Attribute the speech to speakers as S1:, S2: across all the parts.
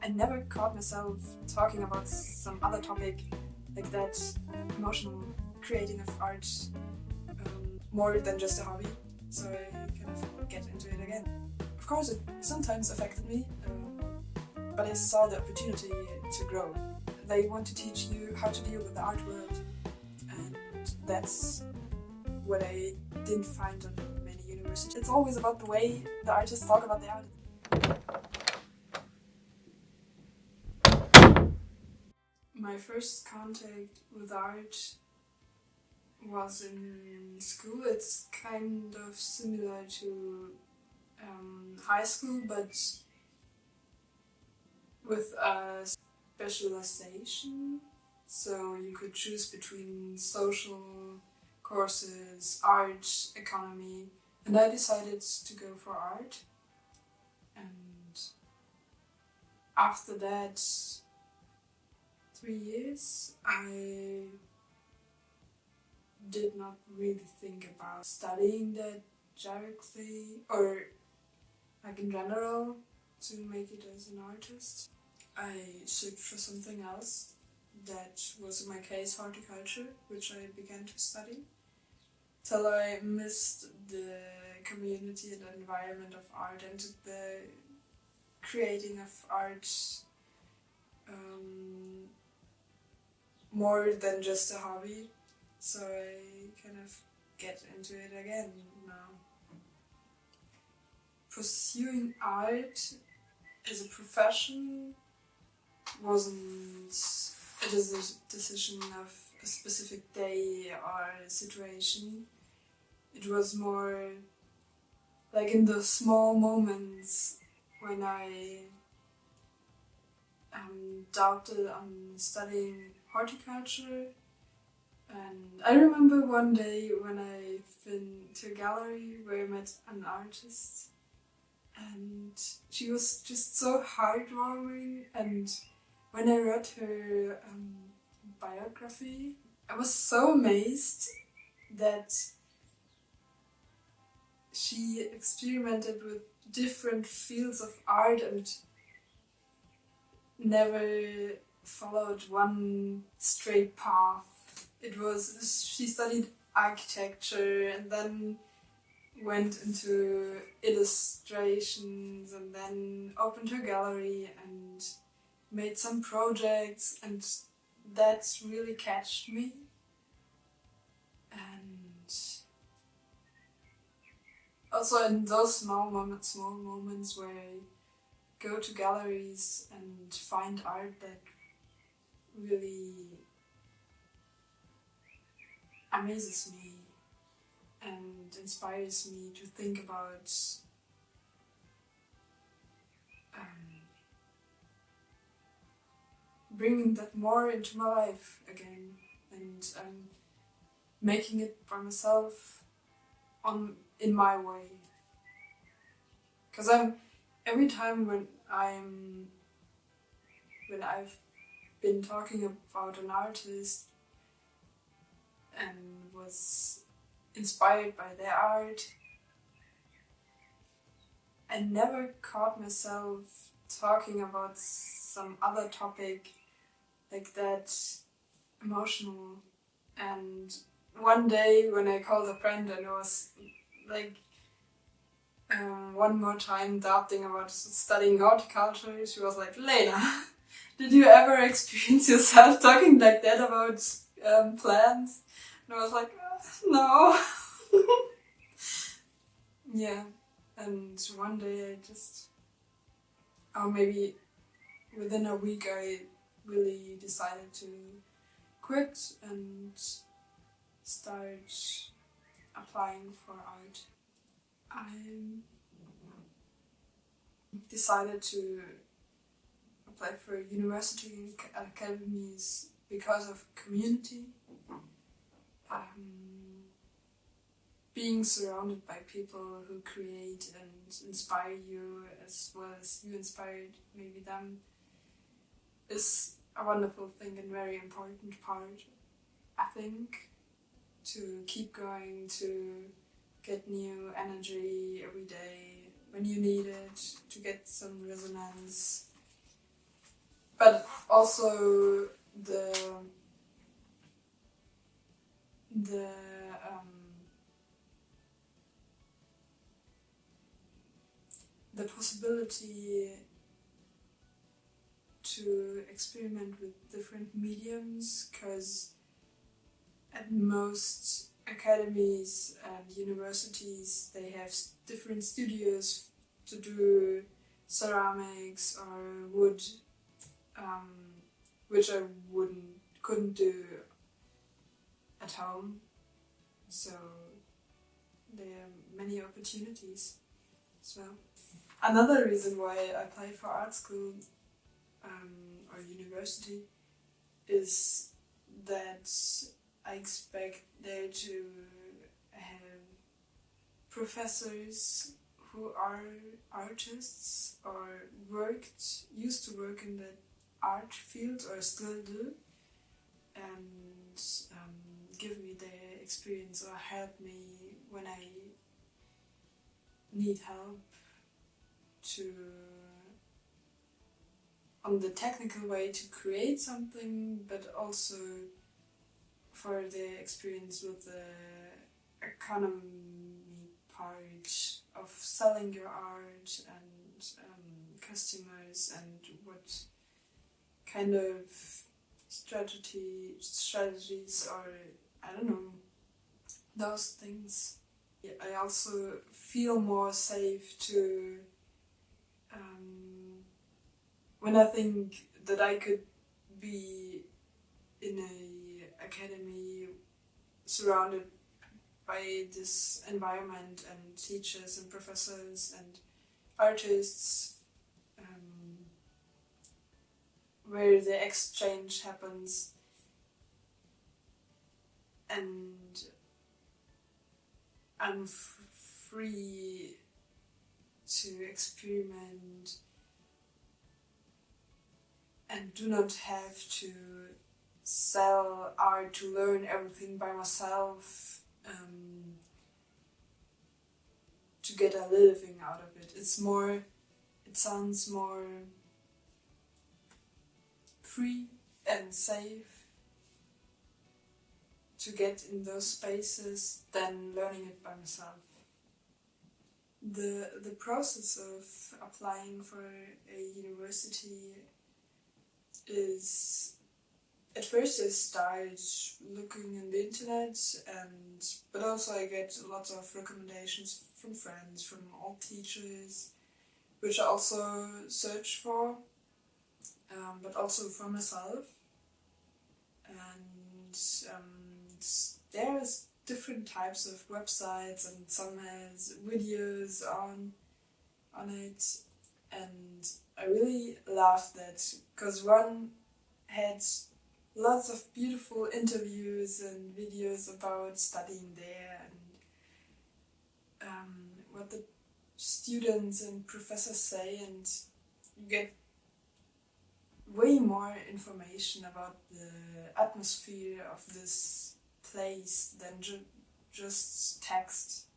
S1: never caught myself talking about some other topic like that, emotional creating of art, more than just a hobby. So I kind of get into it again. Of course, it sometimes affected me, but I saw the opportunity to grow. They want to teach you how to deal with the art world, and that's what I didn't find on many universities. It's always about the way the artists talk about the art. My first contact with art was in school. It's kind of similar to high school, but with a specialization. So you could choose between social courses, art, economy, and I decided to go for art. And after that 3 years, I did not really think about studying that directly or like in general to make it as an artist. I searched for something else. That was in my case horticulture, which I began to study, till I missed the community and the environment of art and the creating of art more than just a hobby. So I kind of get into it again now. Pursuing art as a profession wasn't a decision of a specific day or a situation. It was more like in the small moments when I doubted on studying horticulture. And I remember one day when I've been to a gallery where I met an artist, and she was just so heartwarming. And when I read her biography, I was so amazed that she experimented with different fields of art and never followed one straight path. She studied architecture and then went into illustrations and then opened her gallery and made some projects, and that really catched me. And also in those small moments where I go to galleries and find art that really amazes me and inspires me to think about bringing that more into my life again and making it by myself in my way. Because every time when I've been talking about an artist and was inspired by their art, I never caught myself talking about some other topic like that emotional. And one day when I called a friend and I was like one more time doubting about studying horticulture, she was like, "Lena, did you ever experience yourself talking like that about plants?" And I was like, "No." Yeah, and one day maybe within a week, I really decided to quit and start applying for art. I decided to apply for university academies because of community. Being surrounded by people who create and inspire you as well as you inspired maybe them is a wonderful thing and very important part, I think, to keep going, to get new energy every day when you need it, to get some resonance. but also the the possibility to experiment with different mediums, because at most academies and universities they have different studios to do ceramics or wood, which I couldn't do at home. So there are many opportunities as well. Another reason why I applied for art school or university is that I expect there to have professors who are artists or used to work in the art field or still do, and give me their experience or help me when I need help on the technical way to create something, but also for the experience with the economy part of selling your art and customers, and what kind of strategies or I don't know, those things. I also feel more safe to when I think that I could be in a academy surrounded by this environment and teachers and professors and artists, where the exchange happens, and I'm free to experiment and do not have to sell art to learn everything by myself, to get a living out of it. It sounds more free and safe to get in those spaces than learning it by myself. The process of applying for a university is, at first I start looking on the internet, but also I get lots of recommendations from friends, from old teachers, which I also search for, but also for myself. And there's different types of websites, and some has videos on it, and I really loved that, because one had lots of beautiful interviews and videos about studying there, and what the students and professors say, and you get way more information about the atmosphere of this place than just text.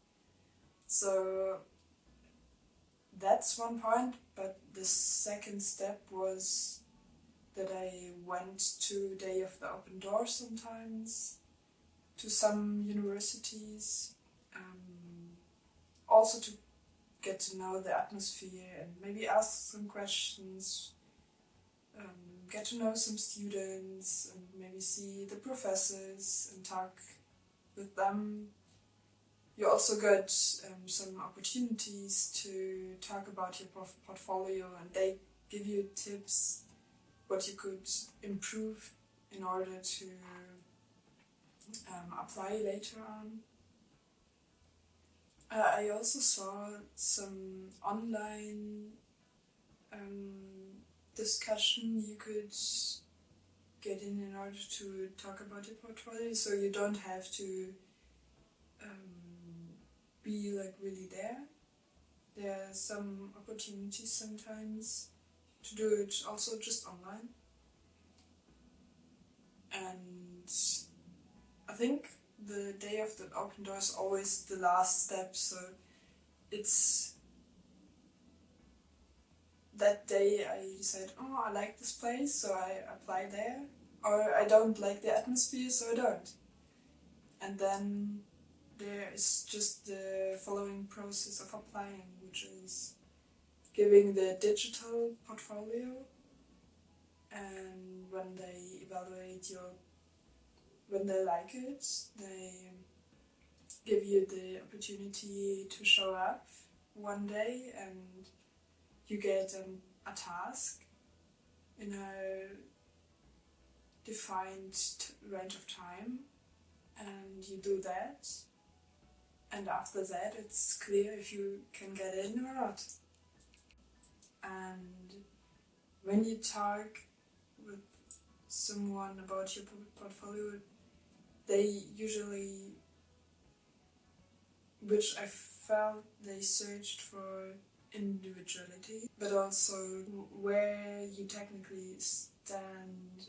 S1: So that's one point, but the second step was that I went to Day of the Open Door sometimes, to some universities, also to get to know the atmosphere and maybe ask some questions, get to know some students and maybe see the professors and talk with them. You also got some opportunities to talk about your portfolio, and they give you tips what you could improve in order to apply later on. I also saw some online discussion you could get in order to talk about your portfolio, so you don't have to be like really there. There are some opportunities sometimes to do it also just online. And I think the Day of the Open Door is always the last step, so it's that day I decided, oh, I like this place, so I apply there. Or I don't like the atmosphere, so I don't. And then there is just the following process of applying, which is giving the digital portfolio, and when they evaluate when they like it, they give you the opportunity to show up one day, and you get a task in a defined range of time, and you do that, and after that it's clear if you can get in or not. And when you talk with someone about your portfolio, they usually, which I felt they searched for individuality, but also where you technically stand,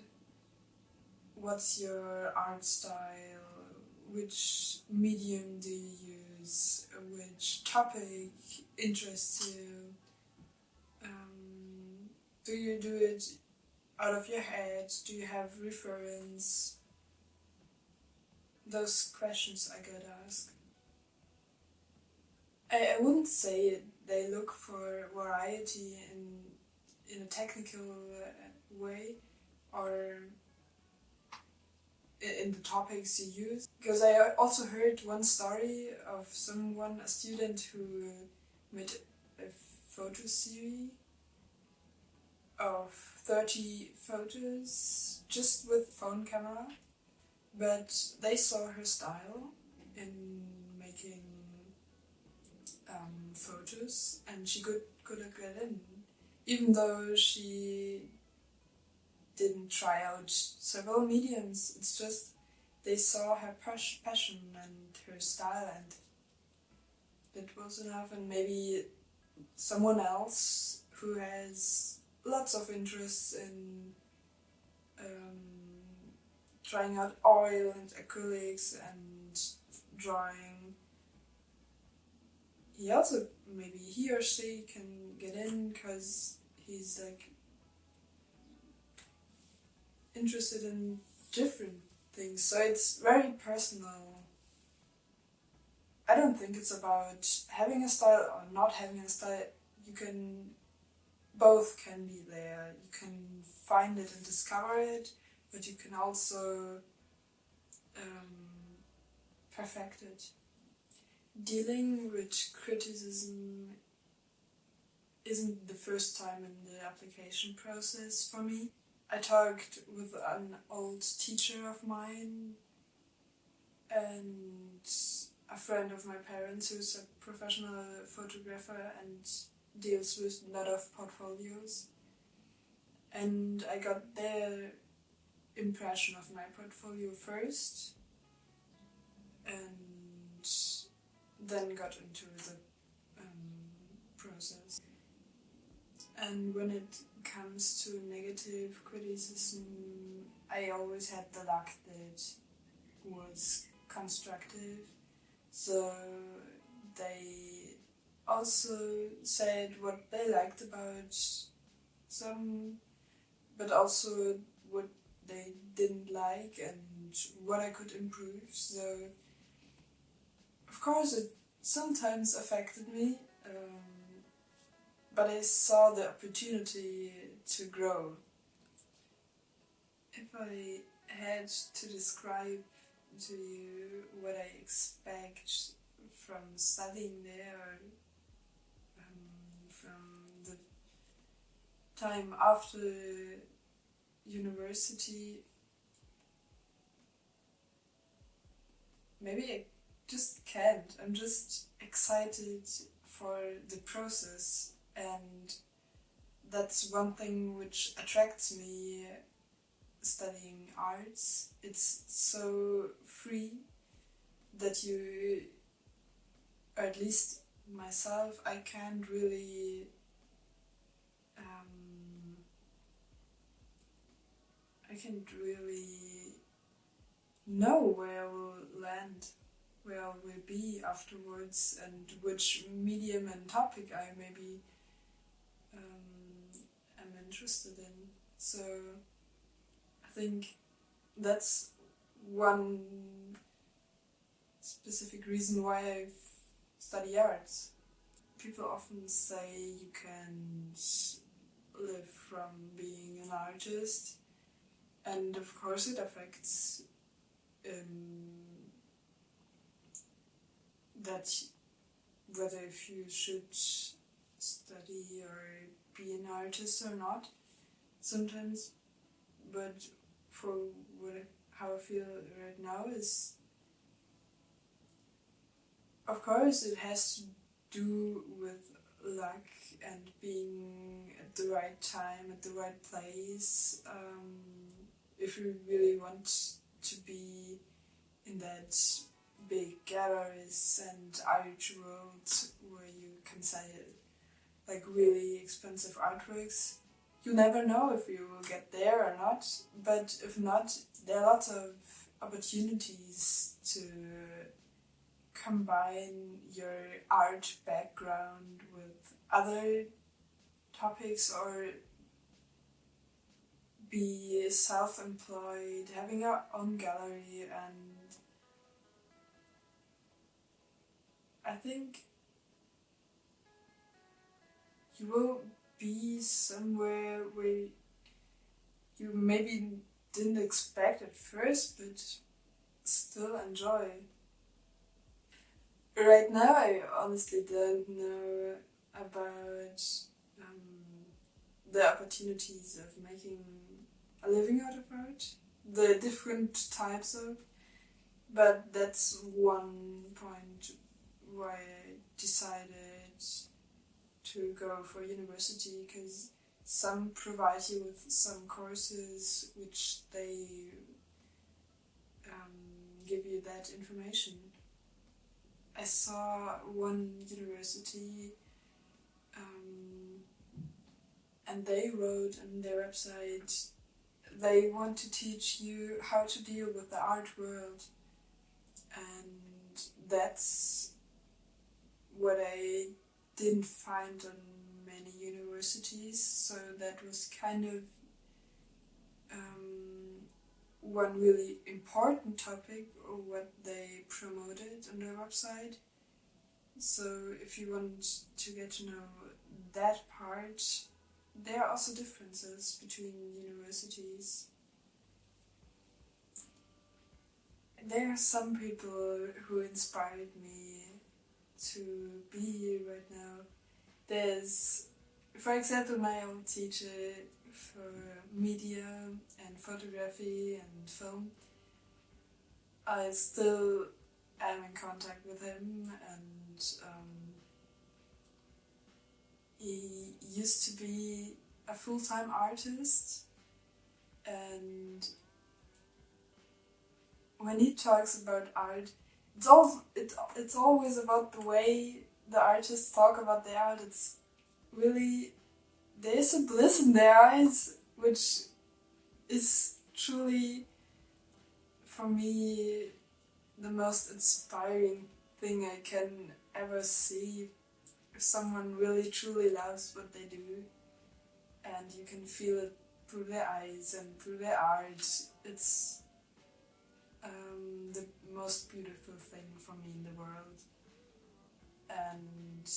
S1: what's your art style, which medium do you use, which topic interests you, do you do it out of your head, do you have reference? Those questions I got asked. I wouldn't say they look for variety in a technical way or in the topics you use. Because I also heard one story of a student who made a photo series of 30 photos just with phone camera, but they saw her style in making photos, and she could get in, even though she didn't try out several mediums. It's just they saw her passion and her style, and that was enough. And maybe someone else who has lots of interests in trying out oil and acrylics and drawing, he or she can get in because he's like interested in different things. So it's very personal. I don't think it's about having a style or not having a style. Both can be there. You can find it and discover it, but you can also perfect it. Dealing with criticism isn't the first time in the application process for me. I talked with an old teacher of mine and a friend of my parents who's a professional photographer and deals with a lot of portfolios. And I got their impression of my portfolio first and then got into the process. And when it comes to negative criticism, I always had the luck that it was constructive. So they also said what they liked about some, but also what they didn't like and what I could improve. So of course it sometimes affected me, but I saw the opportunity to grow. If I had to describe to you what I expect from studying there, from the time after university, maybe I just can't. I'm just excited for the process, and that's one thing which attracts me studying arts. It's so free that you, or at least myself, I can't really know where I will land, where I will be afterwards, and which medium and topic I maybe interested in. So I think that's one specific reason why I study arts. People often say you can't live from being an artist, and of course it affects that whether if you should study or be an artist or not sometimes. But for how I feel right now is, of course it has to do with luck and being at the right time, at the right place. If you really want to be in that big galleries and art world where you can sell like really expensive artworks, you never know if you will get there or not. But if not, there are lots of opportunities to combine your art background with other topics or be self-employed, having your own gallery. And I think you will be somewhere where you maybe didn't expect at first, but still enjoy. Right now, I honestly don't know about the opportunities of making a living out of art, the different types of, but that's one point why I decided to go for university, because some provide you with some courses which they give you that information. I saw one university and they wrote on their website they want to teach you how to deal with the art world, and that's what I didn't find on many universities. So that was kind of one really important topic or what they promoted on their website. So if you want to get to know that part, there are also differences between universities. There are some people who inspired me to be here right now. There's, for example, my old teacher for media and photography and film. I still am in contact with him, and he used to be a full-time artist, and when he talks about art, it's always about the way the artists talk about their art. It's really, there's a bliss in their eyes, which is truly, for me, the most inspiring thing I can ever see. If someone really truly loves what they do, and you can feel it through their eyes and through their art, it's the most beautiful thing for me in the world. And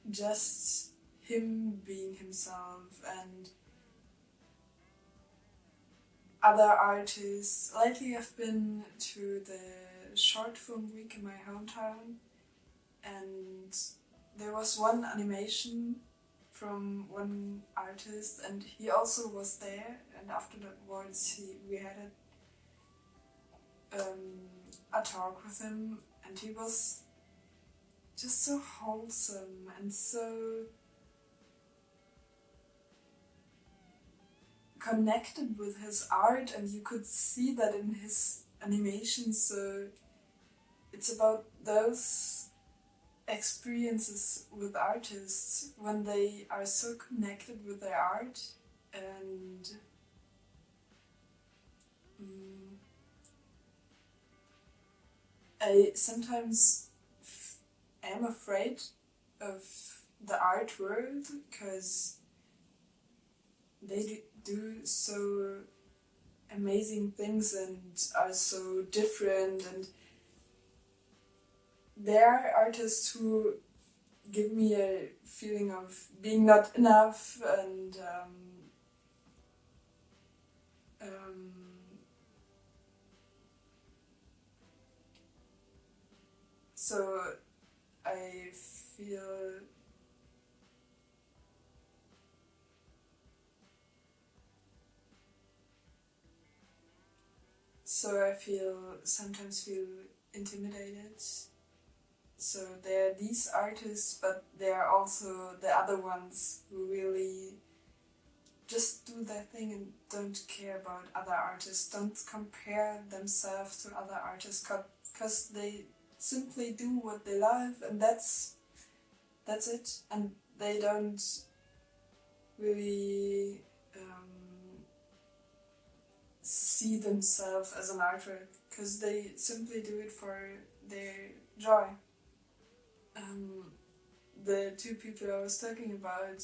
S1: just him being himself, and other artists. Lately I've been to the short film week in my hometown, and there was one animation from one artist, and he also was there, and afterwards we had a talk with him, and he was just so wholesome and so connected with his art, and you could see that in his animations. So it's about those experiences with artists when they are so connected with their art. And I sometimes am afraid of the art world, because they do so amazing things and are so different, and there are artists who give me a feeling of being not enough, and so I feel sometimes feel intimidated. So there are these artists, but there are also the other ones who really just do their thing and don't care about other artists, don't compare themselves to other artists, because they simply do what they love, and that's it. And they don't really see themselves as an artwork, because they simply do it for their joy. The two people I was talking about,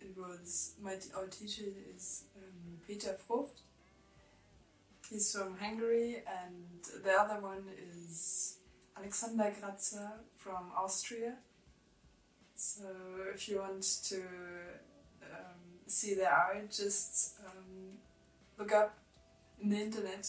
S1: it was our teacher is Peter Frucht. He's from Hungary, and the other one is Alexander Grazer from Austria. So if you want to see their art, just look up in the internet.